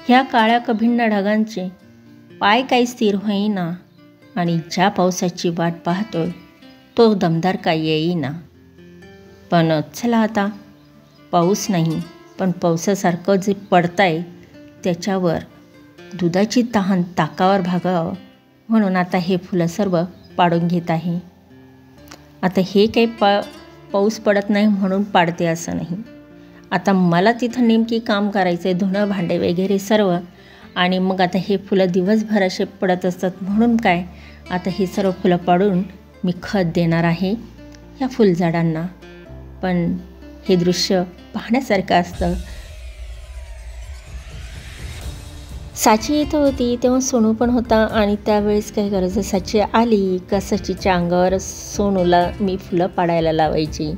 ह्या काळ्या कभिन्न ढगांचे पाय काही स्थिर होईना आणि ज्या पावसाची वाट पाहतोय तो दमदार काही येईना. पण चला आता पाऊस नाही पण पावसासारखं जे पडतंय त्याच्यावर दुधाची तहान ताकावर भागावं म्हणून आता हे फुलं सर्व पाडून घेत आहे. आता हे काही पाऊस पडत नाही म्हणून पाडते असं नाही. आता मला तिथं नेमकी काम करायचं आहे, धुणं भांडे वगैरे सर्व. आणि मग आता हे फुलं दिवसभर असे पडत असतात म्हणून काय आता हे सर्व फुलं पाडून मी खत देणार आहे ह्या फुलझाडांना. पण हे दृश्य पाहण्यासारखं असतं. साची इथं होती तेव्हा सोनू पण होता आणि त्यावेळेस काय करायचं, साची आली का साचीच्या अंगावर सोनूला मी फुलं पाडायला लावायची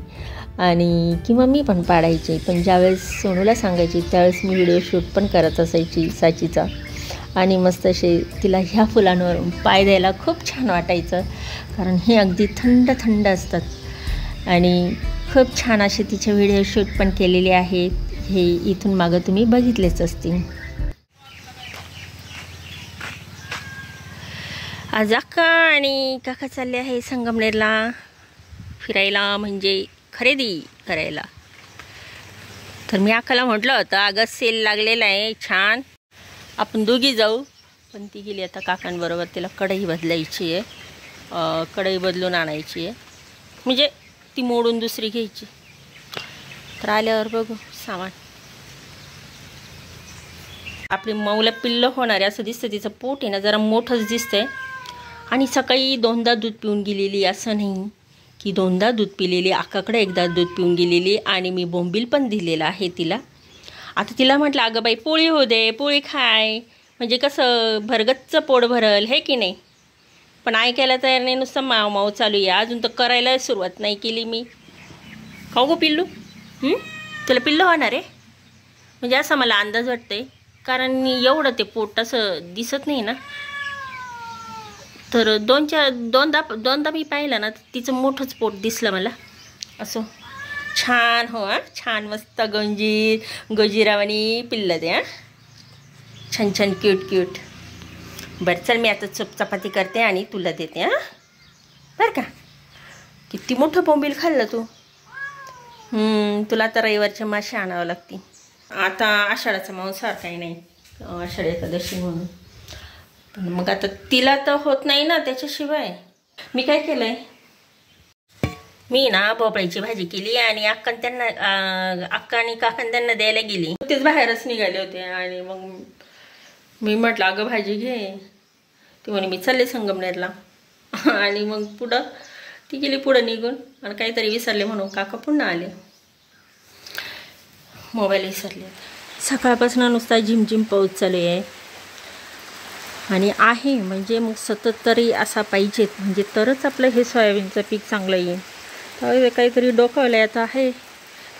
आणि किंवा मी पण पाडायची. पण ज्यावेळेस सोनूला सांगायची त्यावेळेस मी व्हिडिओ शूट पण करत असायची साचीचा. आणि मस्त असे तिला ह्या फुलांवर पाय द्यायला खूप छान वाटायचं, कारण हे अगदी थंड थंड असतात आणि खूप छान असे तिचे व्हिडिओ शूट पण केलेले आहेत. हे इथून मागं तुम्ही बघितलेच असतील. आज अक्का आणि काका चालले आहे संगमनेरला फिरायला, म्हणजे खरेदी करायला. तर मी अक्काला म्हटलं होतं अगं सेल लागलेला आहे छान, आपण दोघी जाऊ. पण ती गेली आता काकांबरोबर. तिला कढई बदलायची आहे, कढई बदलून आणायची आहे, म्हणजे ती मोडून दुसरी घ्यायची. तर आल्यावर बघू सामान. आपली मौला पिल्लं होणारे असं दिसतं. तिचं पोट आहे ना जरा मोठंच दिसतंय. आणि सकाळी 2दा दूध पिऊन गेलेली, असं नाही की 2दा दूध पिलेली, अक्काकडे एकदा दूध पिऊन गेलेली. आणि मी बोंबील पण दिलेला आहे तिला. आता तिला म्हटलं अगं बाई पोळी हो दे, पोळी खाय, म्हणजे कसं भरगच्च पोट भरल हे की नाही. पण ऐकायला तयार नाही, नुसतं माव माव चालू आहे. अजून तर करायला सुरुवात नाही केली मी. खाऊ गो पिल्लू, तुला पिल्लू होणार आहे म्हणजे असं मला अंदाज वाटतंय, कारण एवढं ते पोट असं दिसत नाही ना. तर दोनदा मी पाहिलं ना तिचं मोठंच पोट दिसलं मला. असं छान हो, छान मस्त गोजीरावानी पिल्लं ते. छान छान क्यूट क्यूट. बरं चल मी आता चपाती करते आणि तुला देते बरं का. किती मोठं बोंबील खाल्लं तू. तुला आता रविवारचे मासे आणावं लागतील. आता आषाढाचा मांसाहार काही नाही, आषाढ एकादशी म्हणून. पण मग आता तिला तर होत नाही ना त्याच्याशिवाय. मी काय केलंय, मी ना भोपळ्याची भाजी केली आणि अक्का आणि काकान त्यांना द्यायला गेली. तेच बाहेरच निघाले होते आणि मग मी म्हटलं अगं भाजी घे. ती म्हणे मी चालले संगमनेरला. आणि मग पुढं ती गेली पुढं निघून आणि काहीतरी विसरले म्हणून काका पुन्हा आले. मोबाईल विसरले. सकाळपासून नुसता झिमझिम पाऊस चालू आहे आणि आहे म्हणजे मग सतत तरी असा पाहिजेत, म्हणजे तरच आपलं हे सोयाबीनचं पीक चांगलं येईल. तर काहीतरी डोकावलं आहे आता. आहे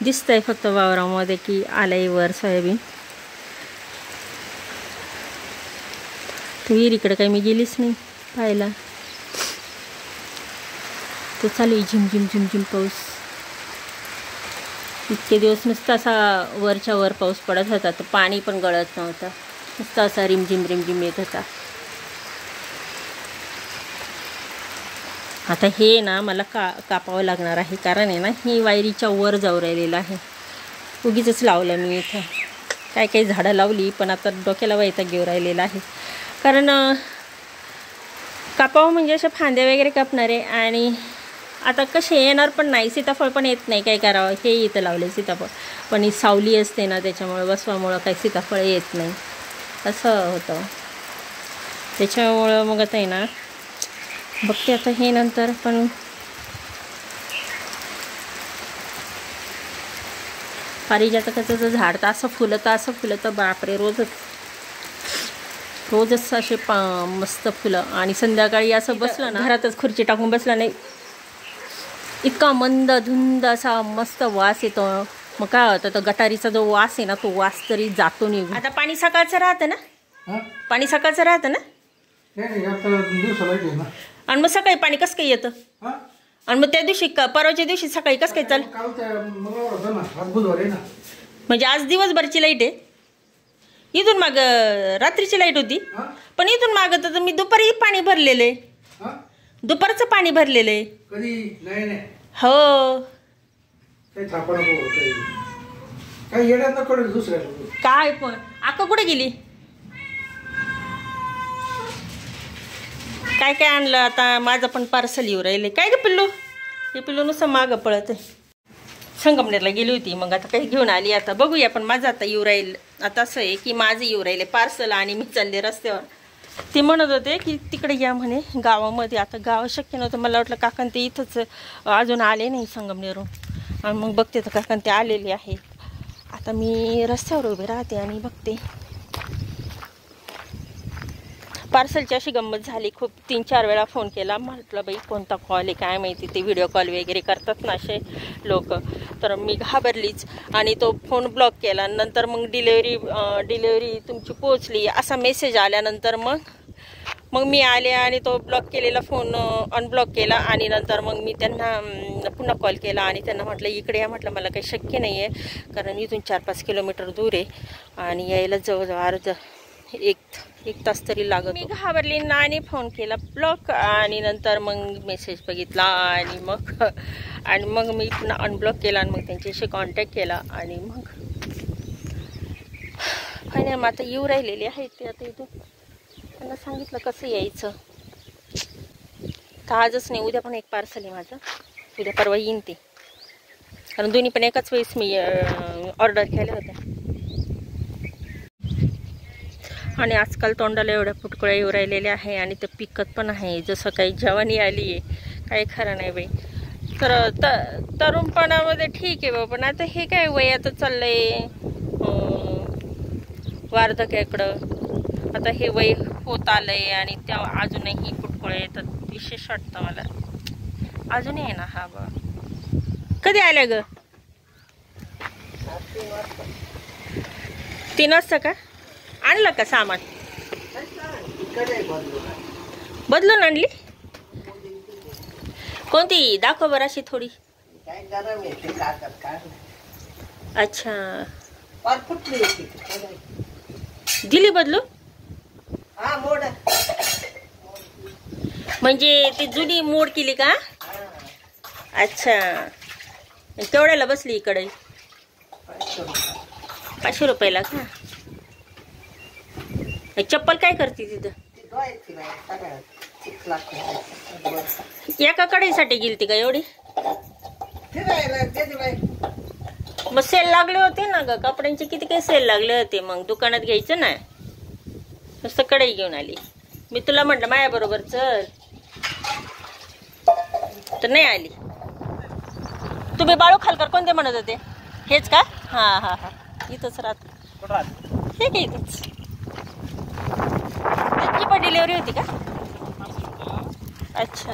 दिसतंय फक्त वावरामध्ये की आलंय वर सोयाबीन. विहिरीकडे काही मी गेलीच नाही पाहायला. तो चालू आहे झिमझिम झिमझिम पाऊस. इतके दिवस नुसता असा वरच्या वर पाऊस पडत होता, तर पाणी पण गळत नव्हतं, नुसता असा रिमझिम रिमझिम येत होता. आता हे ना मला कापावं लागणार आहे, कारण आहे ना ही वायरीच्या वर जाऊ राहिलेलं आहे. उगीच लावलं मी इथं. काही झाडं लावली पण आता डोक्याला वैताग घेऊन राहिलेला आहे, कारण कापावं म्हणजे अशा फांद्या वगैरे कापणार आहे. आणि आता कसे येणार पण नाही, सीताफळ पण येत नाही, काय करावं. हे इथं लावले सीताफळ, पण ही सावली असते ना त्याच्यामुळं बसवामुळं काही सीताफळ येत नाही, असं होतं. त्याच्यामुळं मग आता आहे ना बघते आता हे नंतर. पण पारिजातकाचं झाड तर असं फुलं बापरे, रोजच असे मस्त फुलं. आणि संध्याकाळी असं बसलं ना घरातच खुर्ची टाकून बसलं नाही, इतका मंद धुंद असा मस्त वास येतो. मग काय होतं, तर गटारीचा जो वास आहे ना तो वास तरी जातो निघून. आता पाणी सकाळचं राहतं ना, पाणी सकाळचं राहतं ना, आणि मग सकाळी पाणी कसं काही येतं. आणि मग त्या दिवशी परवाच्या दिवशी सकाळी कसं काय चाल, म्हणजे आज दिवसभरची लाईट आहे. इथून माग रात्रीची लाईट होती, पण इथून माग तर मी दुपारी पाणी भरलेले, दुपारचं पाणी भरलेले. हो काय पण आका कुठे गेली? काय काय आणलं आता? माझं पण पार्सल येऊ राहिले. काय ग पिल्लू? हे पिल्लू नुसतं मागं पळत आहे. संगमनेरला गेली होती, मग आता काही घेऊन आली. आता बघूया. पण माझं आता येऊ राहील. आता असं आहे की माझं येऊ राहिले पार्सल आणि मी चालले रस्त्यावर. ते म्हणत होते की तिकडे या म्हणे गावामध्ये. आता गाव शक्य नव्हतं. मला वाटलं काकान ते इथंच अजून आले नाही संगमनेरहून. आणि मग बघते तर काकान ते आलेले आहे. आता मी रस्त्यावर उभे राहते आणि बघते. पार्सलची अशी गंमत झाली. खूप 3-4 वेळा फोन केला. म्हटलं बाई कोणता कॉल आहे काय माहिती. ते व्हिडिओ कॉल वगैरे करतात ना असे लोक. तर मी घाबरलीच आणि तो फोन ब्लॉक केला. नंतर मग डिलेवरी तुमची पोचली असा मेसेज आल्यानंतर मग मी आले आणि तो ब्लॉक केलेला फोन अनब्लॉक केला. आणि नंतर मग मी त्यांना पुन्हा कॉल केला आणि त्यांना म्हटलं इकडे या. म्हटलं मला काही शक्य नाही आहे कारण इथून 4-5 किलोमीटर दूर आहे आणि यायला जवळजवळ एक तास तरी लागत. मी घाबरली आणि फोन केला ब्लॉक. आणि नंतर मग मेसेज बघितला आणि मग मी पुन्हा अनब्लॉक केला आणि मग त्यांच्याशी कॉन्टॅक्ट केला. आणि मग फायनल आता येऊ राहिलेली आहे ते. आता इथून त्यांना सांगितलं कसं यायचं. तर आजच नाही, उद्या पण एक पार्सल आहे माझं. उद्या परवा येईन ते, कारण दोन्ही पण एकाच वेळेस मी ऑर्डर केल्या होत्या. आणि आजकाल तोंडाला एवढ्या फुटकुळ्या येऊ राहिलेल्या आहे आणि ते पिकत पण आहे. जसं काही जवानी आली आहे, काही खरं नाही बाई. तर तरुणपणामध्ये ठीक आहे बाबा, पण आता हे काय वयात चाललंय वार्धक्याकडं. आता हे वय होत आलंय आणि त्या अजूनही फुटकुळे येतात. विशेष वाटतं मला अजूनही आहे ना. हा बा कधी आल्या ग? 3 वाजता का? आणलं का सामान? बदलून आणली? कोणती दाखव बरं अशी थोडी. अच्छा दिली बदलू? म्हणजे ती जुनी मोड केली का? अच्छा केवढ्याला बसली इकडे? 500 रुपयाला का? चप्पल काय करते तिथं? एका कडेसाठी गेलती का एवढी? मग सेल लागले होते ना ग कपड्यांचे. किती काही सेल लागले होते. मग दुकानात घ्यायचं ना. नुसतं कढई घेऊन आली. मी तुला म्हटलं माझ्या बरोबर चल, तर नाही आली. तुम्ही बाळू खालकर कोणते म्हणत होते? हेच का? हा हा हा इथंच राहत. हे काय इथंच? त्यांची पण डिलिव्हरी होती का? अच्छा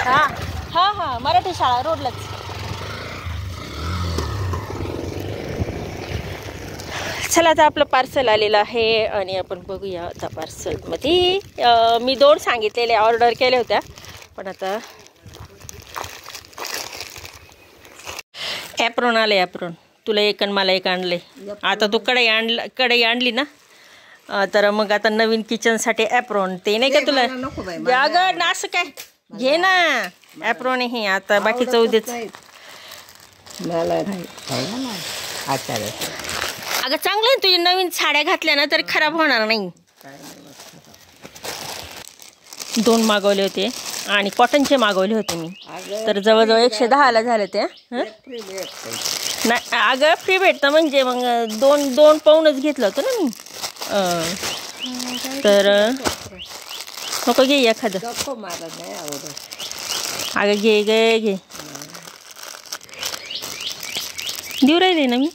हा हा हा मराठी शाळा रोडलाच. चला आता आपलं पार्सल आलेलं आहे आणि आपण बघूया आता पार्सलमध्ये. मी 2 सांगितलेले ऑर्डर केल्या होत्या, पण आता ॲप्रॉन आलं. ॲप्रॉन तुला एक आणि मला एक आणले. आता तू कढई आणली ना, तर मग आता नवीन किचनसाठी ॲप्रॉन ते नाही का तुला? अगं ना असं काय घे ना ॲप्रॉन हे. आता बाकीचं उद्याच. अगं चांगलं आहे. तुझी नवीन साड्या घातल्या ना तर खराब होणार नाही. 2 मागवले होते आणि कॉटनचे मागवले होते मी. तर जवळजवळ 110ला झाले ते. नाही अगं फ्री भेटतं म्हणजे मग 2 पाऊणच घेतलं होतं ना मी. तर नको घे एखादं. अगं घे देऊ राहिले ना मी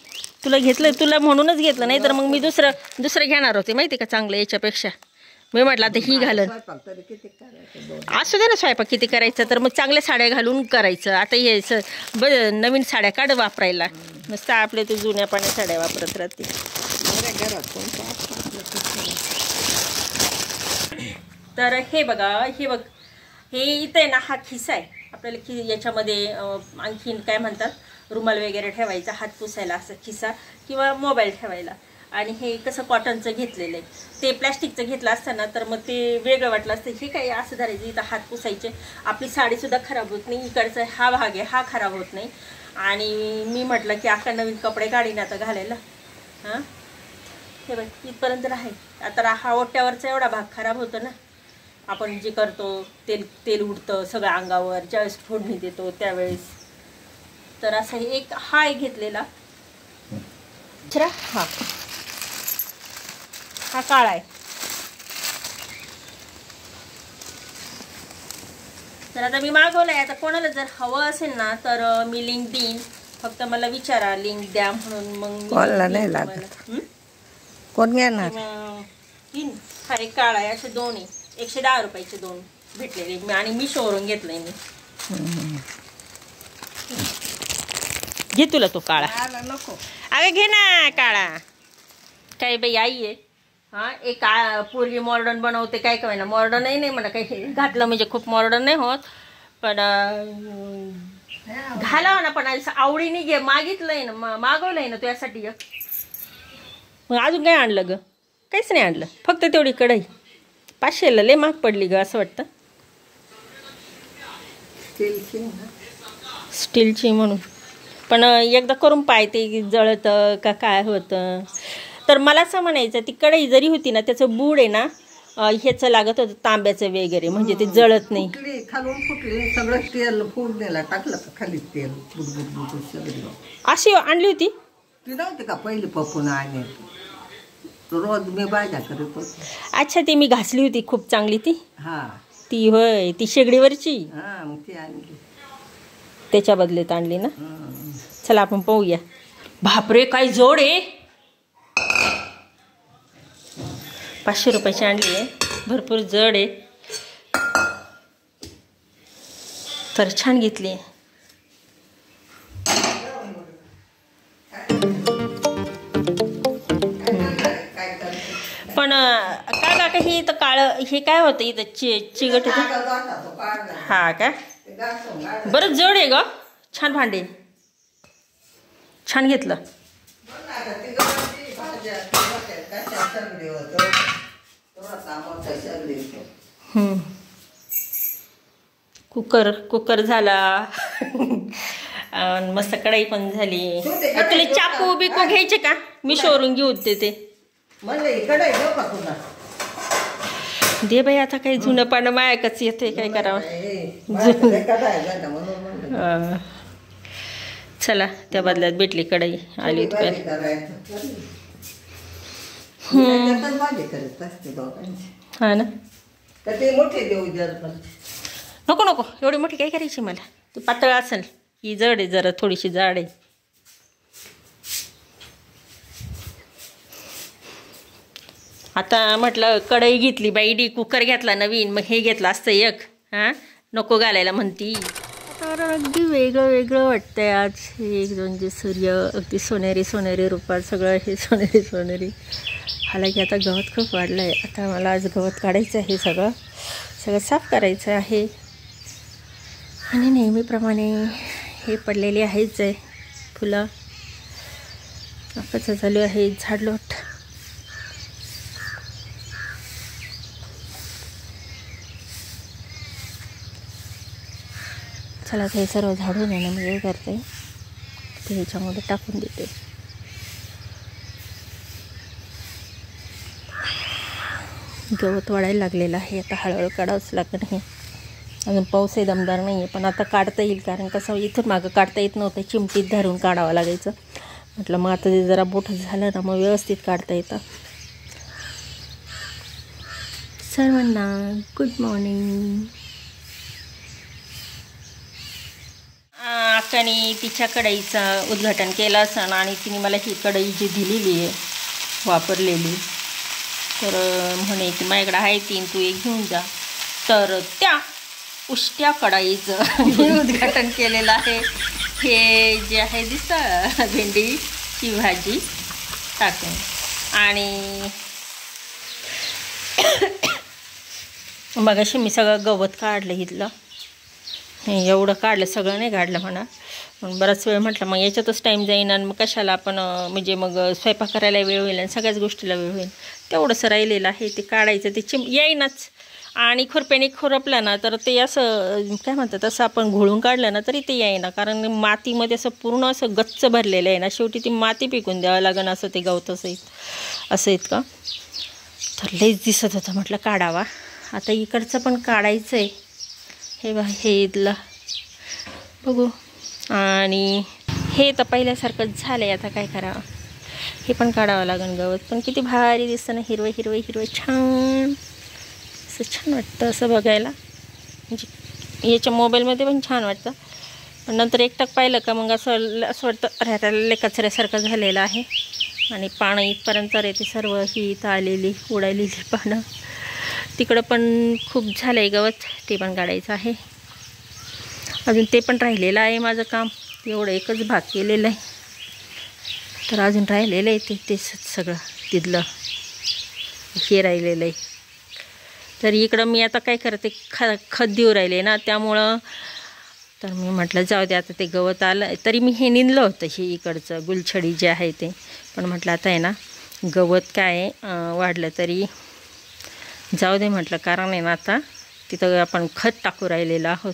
तुला. घेतलं तुला म्हणूनच घेतलं, नाही तर मग मी दुसरं घेणार होते माहिती का चांगलं याच्यापेक्षा. मी म्हटलं आता ही घालन. असू दे ना स्वयंपाक किती करायचं, तर मग चांगल्या साड्या घालून करायचं. आता हे नवीन साड्या काढ वापरायला. नुसतं आपल्या ते जुन्या पाण्या साड्या वापरत राहते. तर हे बघा हे बघ हे इथं आहे ना, हा खिसा आहे. आपल्याला याच्यामध्ये आणखीन काय म्हणतात रुमाल वगैरे ठेवायचा, हात पुसायला असं खिसा किंवा मोबाईल ठेवायला. आणि हे कसं कॉटनचं घेतलेलं आहे. ते प्लॅस्टिकचं घेतलं असतं तर मग ते वेगळं वाटलं असतं. हे काय असं धरायचं, इथं हात पुसायचे, आपली साडीसुद्धा खराब होत नाही. इकडचा हा भाग आहे हा खराब होत नाही. आणि मी म्हटलं की आता नवीन कपडे काढीन आता घालायला. हां हे बघ इथपर्यंत आहे. आता हा ओट्यावरचा एवढा भाग खराब होतो ना, आपण जे करतो तेल उडतं सगळं अंगावर ज्यावेळेस फोडणी देतो त्यावेळेस. तर असं एक हा एक घेतलेला हा काळा आहे. तर आता मी मागवलं आहे. आता कोणाला जर हवं असेल ना तर मी लिंक देईन, फक्त मला विचारा लिंक द्या म्हणून. मग नाही लागत, कोण घेणार. हा एक काळा आहे, असे दोन आहे. 110 रुपयाचे दोन भेटलेले आणि मी शोरूम घेतलंय मी. घे तुला तो काळा. नको अगं घे ना काळा. काय बाई आई आहे. हां एक पूर्वी मॉडर्न बनवते काय काय ना, मॉडर्नही नाही म्हणा काही घातलं म्हणजे खूप मॉडर्न नाही होत, पण घालावं ना. पण आवडीने घे, मागितलंय ना, मागवलंय ना तुझ्यासाठी. मग अजून काय आणलं ग? काहीच नाही आणलं, फक्त तेवढी कढई. 500ला लय महाग पडली ग असं वाटतं. स्टीलची म्हणून, पण एकदा करून पाहते जळतं का काय होतं. तर मला असं म्हणायचं, ती कढई जरी होती ना त्याचं बूड आहे ना ह्याचं लागत होतं तांब्याचं वगैरे, म्हणजे ते जळत नाही. खालून फुटली सगळं तेल फोडणीला टाकलं का खाली तेल बुडबुड सगळं. अशी आणली होती ती नव्हती का पहिली पप्पून आणि रोज मी भाज्या करत होते. अच्छा ती मी घासली होती खूप चांगली ती. हा ती होय, ती शेगडीवरची. हा मग ती आणली, त्याच्या बदल्यात आणली ना. चला आपण पाहूया. बापरे काय जोड आहे. 500 रुपयाची आणली आहे, भरपूर जड आहे. तर छान घेतली आहे. पण काय काका हे इथं काळं हे काय होतं इथं चिगट होतं. हा का, बरंच जड आहे ग. छान भांडे, छान घेतलं. कुकर झाला. मस्त कढई पण झाली. तुला चाकू बिकू घ्यायचे का? मी शोरूम घेऊ ते दे बाई. आता काही जुनं पानं मायकच येते, काय करावं. चला त्या बदल्यात भेटली कढई, आली हा ना. नको नको एवढी मोठी काय करायची मला. ती पातळ असेल, ही जड आहे जरा, थोडीशी जाड आहे. आता म्हटलं कढई घेतली बाई, कुकर घेतला नवीन, मग हे घेतलं असतं एक. हां नको घालायला म्हणती. तर अगदी वेगळं वेगळं वाटतंय आज. हे एक दोन जे सूर्य अगदी सोनेरी सोनेरी रूपात सगळं हे सोनेरी सोनेरी. हालाकी आता गवत खूप वाढलं आहे. आता मला आज गवत काढायचं आहे, सगळं साफ करायचं आहे. आणि नेहमीप्रमाणे हे पडलेले आहेच आहे फुलं. आपाचं चालू आहे झाडलोट. चला हे सर्व झाडून येणं मी हे करते, ते ह्याच्यामध्ये टाकून देते. गवत वाढायला लागलेलं आहे, आता हळूहळू काढावंच लागतं. हे अजून पाऊसही दमदार नाही आहे, पण आता काढता येईल. कारण कसं इथून मागं काढता येत नव्हतं, चिमटीत धरून काढावं लागायचं. म्हटलं मग आता ते जरा मोठं झालं ना मग व्यवस्थित काढता येतं. सर्वांना गुड मॉर्निंग. अक्काने तिच्या कढईचं उद्घाटन केलं असं, आणि तिने मला ही कढई जी दिलेली आहे वापरलेली, तर म्हणे की माझ्याकडे आहे तीन, तू एक घेऊन जा. तर त्या उष्ट्या कढईचं मी उद्घाटन केलेलं आहे. हे जे आहे दिसतं भेंडीची भाजी टाकून. आणि मगाशी मी सगळं गवत काढलं इथलं. एवढं काढलं, सगळं नाही काढलं म्हणा, पण बराच वेळ म्हटलं मग याच्यातच टाईम जाईन आणि मग कशाला आपण म्हणजे मग स्वयंपाक करायला वेळ होईल आणि सगळ्याच गोष्टीला वेळ होईल. तेवढंसं राहिलेलं आहे ते काढायचं, ते येईनाच. आणि खुरप्याने खुरपलं ना तर ते असं काय म्हणतात, असं आपण घोळून काढलं ना तरी ते येईना, कारण मातीमध्ये असं पूर्ण असं गच्च भरलेलं आहे ना. शेवटी ती माती फेकून द्यावं लागेल असं ते गवत असं इतकं. तर लईच दिसत होतं, म्हटलं काढावा. आता इकडचं पण काढायचं आहे. हे बघा, हे इथलं बघू. आणि हे तर पहिल्यासारखंच झालं आहे. आता काय करावं, हे पण काढावं लागेल गवत. पण किती भारी दिसतं ना, हिरवं हिरवं हिरवं, छान असं छान वाटतं असं बघायला. म्हणजे याच्या मोबाईलमध्ये पण छान वाटतं, पण नंतर एकटक पाहिलं का मग असं वाटतं अरे आता लय कचऱ्यासारखं झालेलं आहे. आणि पानं इथपर्यंत येते सर्व, ही इथं आलेली उडालेली पानं. तिकडं पण खूप झालं आहे गवत, ते पण काढायचं आहे. अजून ते पण राहिलेलं आहे माझं काम. एवढं एकच भाग केलेलं आहे, तर अजून राहिलेलं आहे ते सगळं तिथलं हे राहिलेलं आहे. तर इकडं मी आता काय करते, खत देऊ राहिले ना, त्यामुळं तर मी म्हटलं जाऊ दे आता. ते गवत आलं तरी मी हे निंदलं होतं, हे इकडचं गुलछडी जे आहे ते. पण म्हटलं आता आहे ना, गवत काय वाढलं तरी जाऊ दे म्हटलं, कारण आहे ना आता तिथं आपण खत टाकू राहिलेलं आहोत.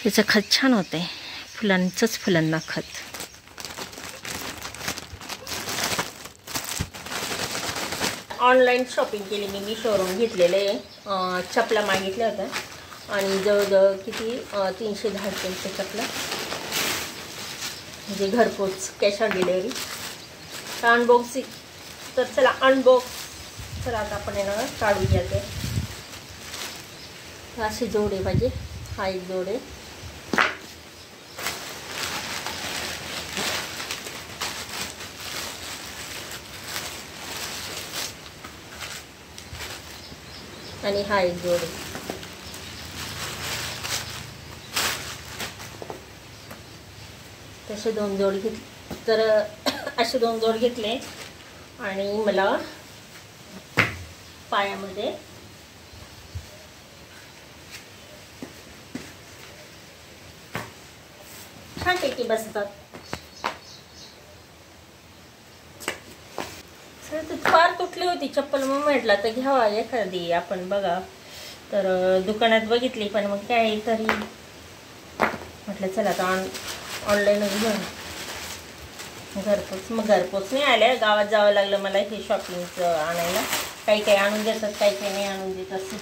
त्याचं खत छान होतं आहे, फुलांचंच फुलांना खत. ऑनलाईन शॉपिंग केली मी, मिशोवरून घेतलेलं आहे. चपला मागितल्या होत्या आणि जवळजवळ किती 310 रुपयांच्या चपला, म्हणजे घरपोच, कॅश ऑन डिलेवरी. अनबॉक्सिंग, तर चला अनबॉक्स. चला आता आपण येणार काढूया ते. असे जोडे पाहिजे, हा एक जोडे. आणि हा एक जोड. तसे 2 जोड घेतले, तर असे 2 जोड घेतले. आणि मला पायामध्ये छानपैकी बसतात. फार तुटली होती चप्पल, मग म्हटलं तर घ्यावा एखादी आपण बघा. तर दुकानात बघितली, पण मग काय तरी म्हटलं चला आता ऑनलाईनच घेऊन. घरपोच, मग घरपोच नाही आल्या, गावात जावं लागलं मला हे शॉपिंगचं आणायला. काही आणून देतात, काही नाही आणून देत असं.